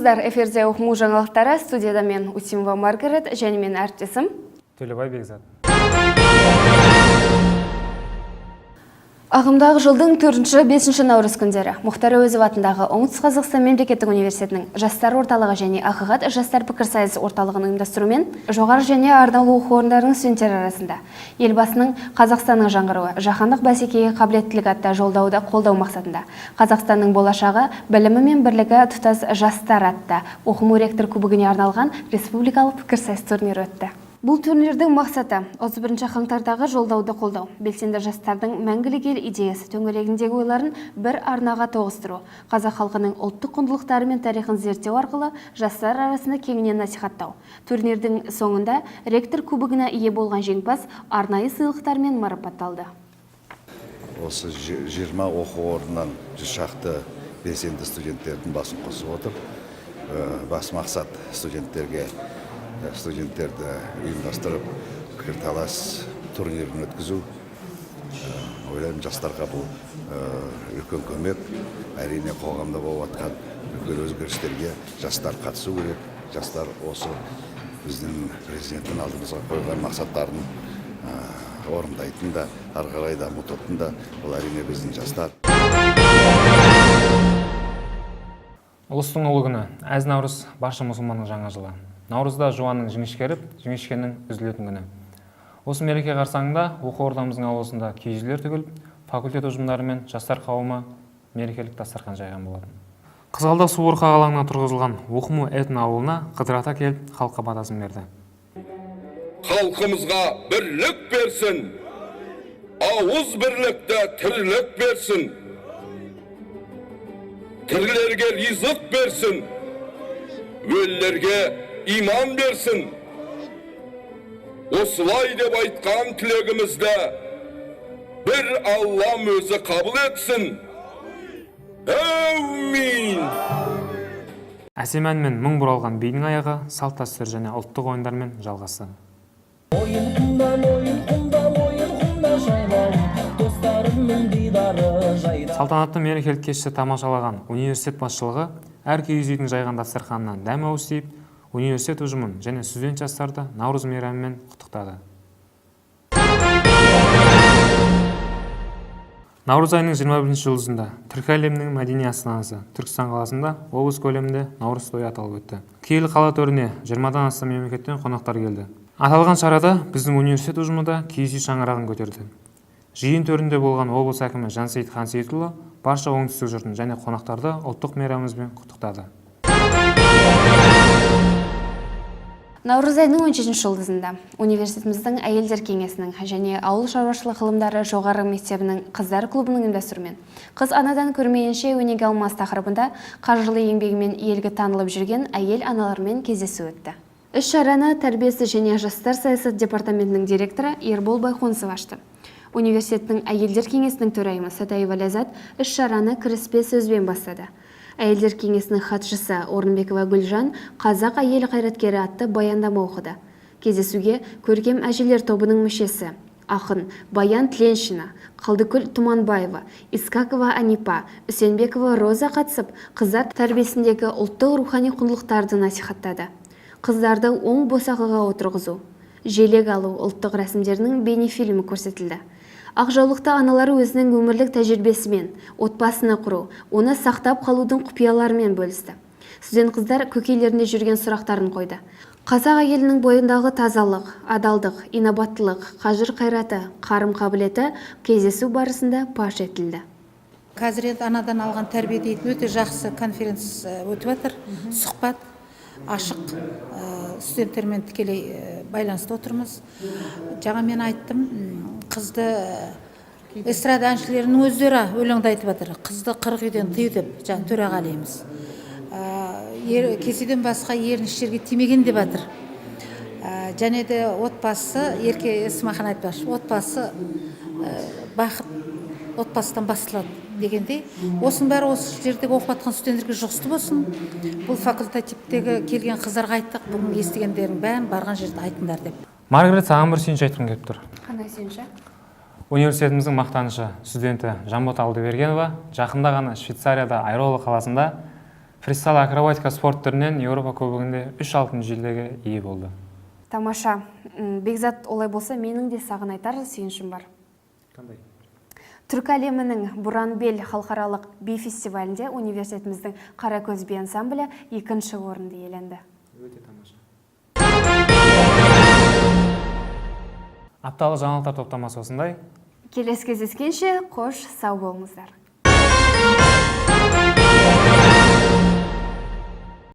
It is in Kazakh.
Саламатсыздар, эфирде оқыму жаңалықтары, студияда мен Усимова Маргарет және мен әріптесім Төлебай Бекзат. Ағымдағы жылдың 4-5 наурыз күндері Мұхтар Әуезов атындағы Оңтүстік Қазақстан мемлекеттік университетінің жастар орталығы және Ақиқат жастар пікірсайыс орталығының ұйымдастыруымен жоғары және арнаулы оқу орындарының студенттері арасында елбасының Қазақстанның жаңғыруы, жаһандық бәсекеге қабілеттілік атты жолдауды қолдау мақсатында Қазақстанның болашағы, білімі мен бірлігі тұтас жастар атты оқу ректор кубогіне арналған республикалық пікірсайыс турнирі өтті. Бұл турнирдің мақсаты 31 қаңтардағы жолдауды қолдау, белсенді жастардың мәңгілік ел идеясы төңірегіндегі ойларын бір арнаға тоғыстыру, қазақ халқының ұлттық құндылықтары мен тарихын зерттеу арқылы жастар арасында кеңінен насихаттау. Турнирдің соңында ректор кубогына ие болған жеңімпаз арнайы сыйлықтармен марапатталды. Осы 20 оқу орнынан 100 шақты белсенді студенттердің басын қосып отыр. Бас мақсат студенттерді ұйымдастырып пікірталас турнирін өткізу. Ойлаймын, жастарға бұл үлкен көмек. Әрине қоғамда болып жатқан үлкен өзгерістерге жастар қатысу керек. Жастар осы біздің президенттің алдымызға қойған мақсаттарын орындайтын да, ары қарай дамытатын да бұл әрине біздің жастар. Ұлыстың ұлы күні, әз наурыз барша мұсылманның жаңа жылы. Наурызда жуанның жіңішкеріп, жіңішкенің үзілетін күні. Осы мереке қарсаңында оқу ордамыздың ауласында киіз үйлер тігіліп, факультет ұжымдары мен жастар қауымы мерекелік дастархан жайған болатын. Қызғалдақ су қорғау алаңына тұрғызылған Оқыму этно ауылына Қыдыр ата келіп, халыққа батасын берді. Халқымызға бірлік берсін, ауыз бірлікті тірлік берсін, тірілерге ризық берсін, өлілерге иман берсін. Осылай деп айтқан тілегімізді бір Аллам өзі қабыл етсін. Әумин! Әсем ән мен мың бұралған бидің аяғы салт дәстүр және ұлттық ойындармен жалғасты. Салтанатты мерекелік кешті тамашалаған университет басшылығы әр киіз үйдің жайған дастарханынан дәм ауыз тиіп, университет ұжымын және студент жастарды Наурыз мейрамымен құттықтады. Наурыз айының 21 жұлдызында Түркі әлемінің мәдени астанасы Түркістан қаласында облыс көлемінде Наурыз тойы аталып өтті. Киелі қала төріне 20-дан астам мемлекеттен қонақтар келді. Аталған шарада біздің университет ұжымы да киіз үй шаңырағын көтерді. Жиын төрінде болған облыс әкімі Жансейіт Қансейітұлы барша оңтүстік жұртын және қонақтарды ұлттық мейрамымызбен құттықтады. Наурыз айының 17 жұлдызында университетіміздің әйелдер кеңесінің және ауыл шаруашылық ғылымдары жоғары мектебінің қыздар клубының ұйымдастыруымен қыз анадан көрмейінше өнеге алмас тақырыбында қажырлы еңбегімен елге танылып жүрген әйел аналармен кездесу өтті. Іс-шараны тәрбиесі және жастар саясат департаментінің директоры Ербол Байқонысов ашты. Университеттің әйелдер кеңесінің төрайымы Сатаева Ләззат іс-шараны кіріспе сөзбен бастады. Әйелдер кеңесінің хатшысы Орынбекова Гүлжан қазақ әйел қайраткері атты баяндама оқыды. Кездесуге көркем әжелер тобының мүшесі ақын Баян Тленшина, Қалдыкүл Туманбаева, Искакова Анипа, Үсенбекова Роза қатысып, қыздар тәрбиесіндегі ұлттық рухани құндылықтарды насихаттады. Қыздарды оң босағаға отырғызу, желек алу ұлттық рәсімдерінің бейнефильмі көрсетілді. Ақжаулықты аналары өзінің өмірлік тәжірибесімен отбасыны құру, оны сақтап қалудың құпияларымен бөлісті. Студент қыздар көкейлерінде жүрген сұрақтарын қойды. Қазақ әйелінің бойындағы тазалық, адалдық, инабаттылық, қажыр-қайраты, қарым-қабілеті кездесу барысында паш етілді. Қазір анадан алған тәрбие дейтін өте жақсы конференция өтіп жатыр. Сұхбат ашық, студенттермен тікелей байланыста отырмыз. Жаңа мен айттым, қызды эстрада әншілерінің өздері өлеңді айтып жатыр. Қызды 40 үйден тыю деп жаңа төрағалаймыз. Кеседен басқа ерін іштерге тимеген деп жатыр. Және де отбасы, ерке Есмахан айтпаш, отбасы бақыт отбасыдан басталады дегенде, осының бәрі осы жердегі оқып жатқан студенттерге жұғысты болсын. Бұл факультативтегі келген қыздарға айттық, бүгін естігендердің бәрін барған жерде айтыңдар деп. Маргарет, саған бір сүйінші айтқым келіп тұр. Қандай сүйінші? Университетіміздің мақтанышы студенті Жанбота Алдыбергенова жақында ғана Швейцарияда Айрола қаласында Фристайл акробатика спорт түрінен Еуропа кубогінде 3 алтын жүлдеге ие болды. Тамаша. Бекзат, олай болса, менің де саған айтар сүйіншім бар. Қандай? Түркі әлемінің Буранбел халықаралық би фестивалінде университетіміздің Қаракөз би ансамблі 2-ші орынды иеленді. Өте тамаша. Апталық жаңалықтар топтамасы осындай. Келесі кездескенше қош сау болыңыздар.